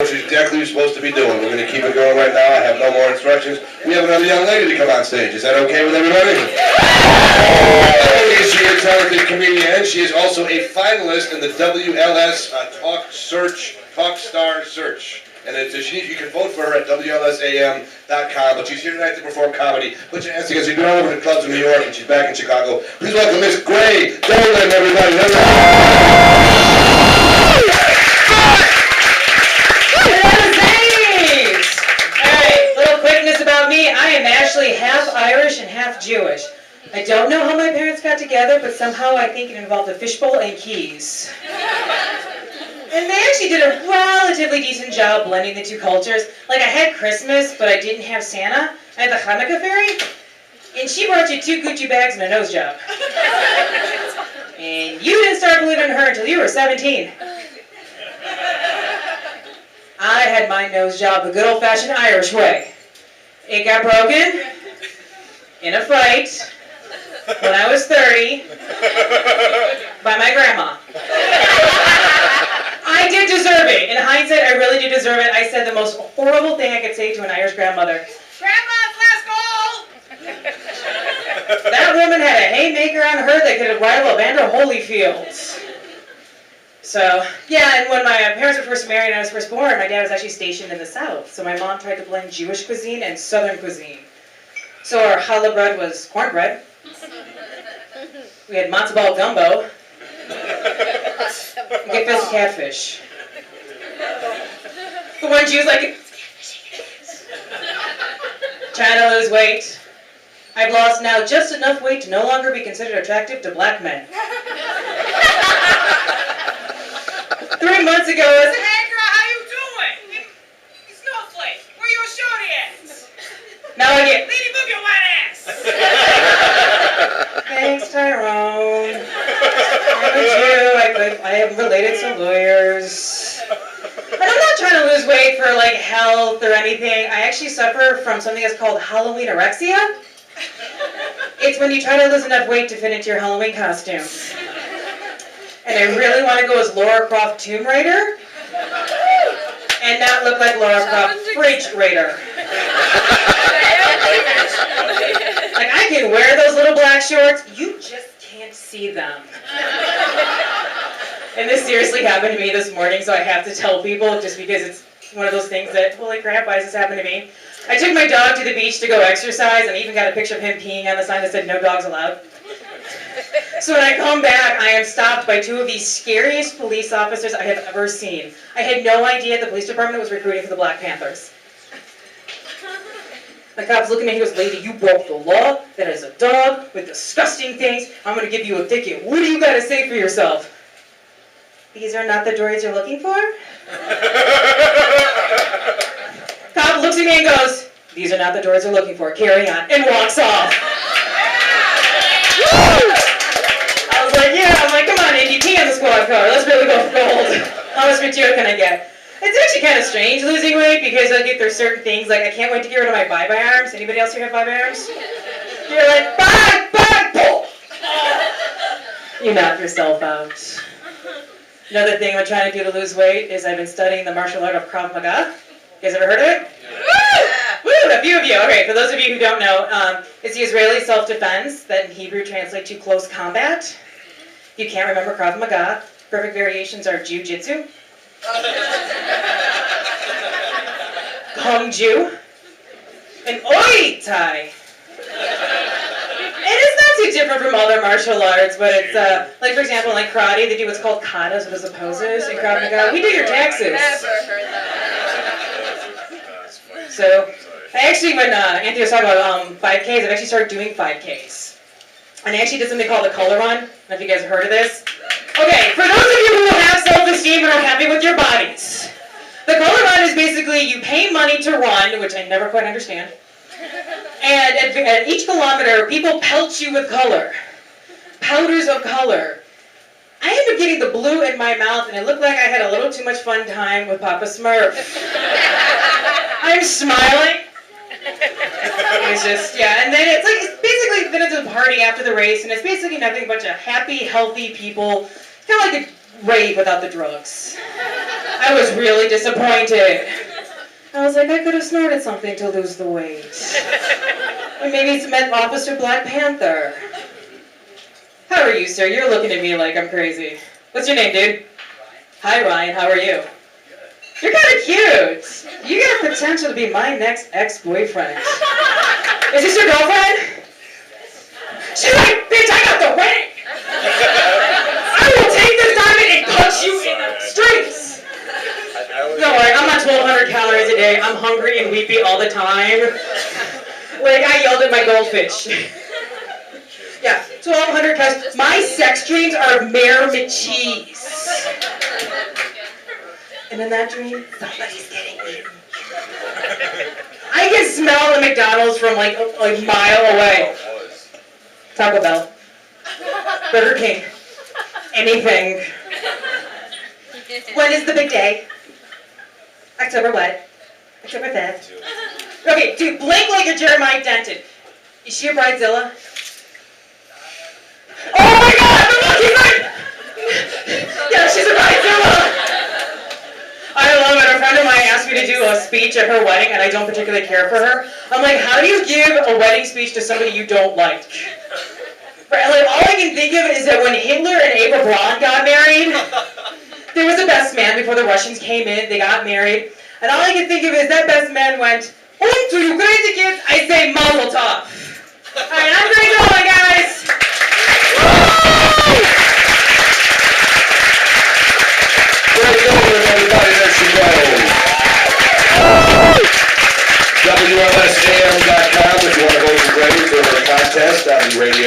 Which is exactly what you're supposed to be doing. We're going to keep it going right now. I have no more instructions. We have another young lady to come on stage. Is that okay with everybody? She is a talented comedian. She is also a finalist in the WLS Talk Star Search. And you can vote for her at WLSAM.com. But she's here tonight to perform comedy. Put your hands together. She's been all over the clubs in New York, and she's back in Chicago. Please welcome Miss Gray Dolan, everybody. I am actually half Irish and half Jewish. I don't know how my parents got together, but somehow I think it involved a fishbowl and keys. And they actually did a relatively decent job blending the two cultures. Like, I had Christmas, but I didn't have Santa. I had the Hanukkah fairy, and she brought you 2 Gucci bags and a nose job. And you didn't start believing in her until you were 17. I had my nose job the good old-fashioned Irish way. It got broken in a fight when I was 30 by my grandma. I did deserve it. In hindsight, I really did deserve it. I said the most horrible thing I could say to an Irish grandmother. Grandma, last call! That woman had a haymaker on her that could rival Evander Holyfield. So, yeah, and when my parents were first married and I was first born, my dad was actually stationed in the South. So my mom tried to blend Jewish cuisine and Southern cuisine. So our challah bread was cornbread. We had matzo ball gumbo. We get fist catfish. The one Jew's like, trying to lose weight. I've lost now just enough weight to no longer be considered attractive to black men. 3 months ago, I said, hey girl, how you doing? You snowflake, where your shorty at? Now I get, lady, move your white ass. Thanks, Tyrone. I'm a Jew, I am related to lawyers. And I'm not trying to lose weight for like health or anything. I actually suffer from something that's called Halloween anorexia. It's when you try to lose enough weight to fit into your Halloween costume. And I really want to go as Laura Croft Tomb Raider and not look like Laura Croft Fridge Raider. Like, I can wear those little black shorts, you just can't see them. And this seriously happened to me this morning, so I have to tell people just because it's one of those things that, holy crap, why does this happen to me? I took my dog to the beach to go exercise and I even got a picture of him peeing on the sign that said no dogs allowed. So when I come back, I am stopped by 2 of the scariest police officers I have ever seen. I had no idea the police department was recruiting for the Black Panthers. The cops look at me and he goes, lady, you broke the law. That is a dog with disgusting things. I'm going to give you a ticket. What do you got to say for yourself? These are not the droids you're looking for? Cop looks at me and goes, these are not the droids you're looking for. Carry on. And walks off. I'm like, come on, Indy, pee on the squad car. Let's really go for gold. How much material can I get? It's actually kind of strange losing weight because I get there's certain things, like I can't wait to get rid of my bye-bye arms. Anybody else here have bye-bye arms? You're like, bye, pull! You knock yourself out. Another thing I'm trying to do to lose weight is I've been studying the martial art of Krav Maga. You guys ever heard of it? Yeah. Woo! A few of you. Okay, for those of you who don't know, it's the Israeli self-defense that in Hebrew translates to close combat. If you can't remember Krav Maga, perfect variations are Jiu-Jitsu, Kung Ju, and Oi Tai. It is not too different from other martial arts, but it's, like for example, like karate, they do what's called katas, which is the poses. In Krav Maga, we do your taxes. Never heard that. So, I actually, when Anthony was talking about 5Ks, I've actually started doing 5Ks. And I actually did something called the color run. I don't know if you guys have heard of this. Okay, for those of you who have self-esteem and are happy with your bodies, the color run is basically you pay money to run, which I never quite understand. And at each kilometer, people pelt you with color. Powders of color. I ended up getting the blue in my mouth, and it looked like I had a little too much fun time with Papa Smurf. I'm smiling. It's just, yeah, and then it's basically, then it's a party after the race, and it's basically nothing but a happy, healthy people. It's kind of like a rave without the drugs. I was really disappointed. I was like, I could have snorted something to lose the weight. Or maybe it's met Officer Black Panther. How are you, sir? You're looking at me like I'm crazy. What's your name, dude? Hi, Ryan. How are you? You're kind of cute. You got potential to be my next ex-boyfriend. Is this your girlfriend? She's like, bitch, I got the ring! I will take this diamond and punch you in the streets! Don't worry, I'm at 1,200 calories a day. I'm hungry and weepy all the time. Like, I yelled at my goldfish. Yeah, 1,200 calories. My sex dreams are of Mayor McCheese. And in that dream, somebody's getting eaten. I can smell the McDonald's from like a mile away. Taco Bell. Burger King. Anything. When is the big day? October what? October 5th. Okay, dude, blink like a Jeremiah Denton. Is she a bridezilla? Oh my god, the monkey's like... Yeah, she's a bridezilla! I love it. A friend of mine asked me to do a speech at her wedding, and I don't particularly care for her. I'm like, how do you give a wedding speech to somebody you don't like? Like, all I can think of is that when Hitler and Eva Braun got married, there was a best man before the Russians came in. They got married, and all I can think of is that best man went, "Und to you crazy kids, I say Mazel Tov." All right, I'm great going, guys. Great going, everybody. There she goes. WLSAM.com if you want to vote for Greg for the contest on the radio.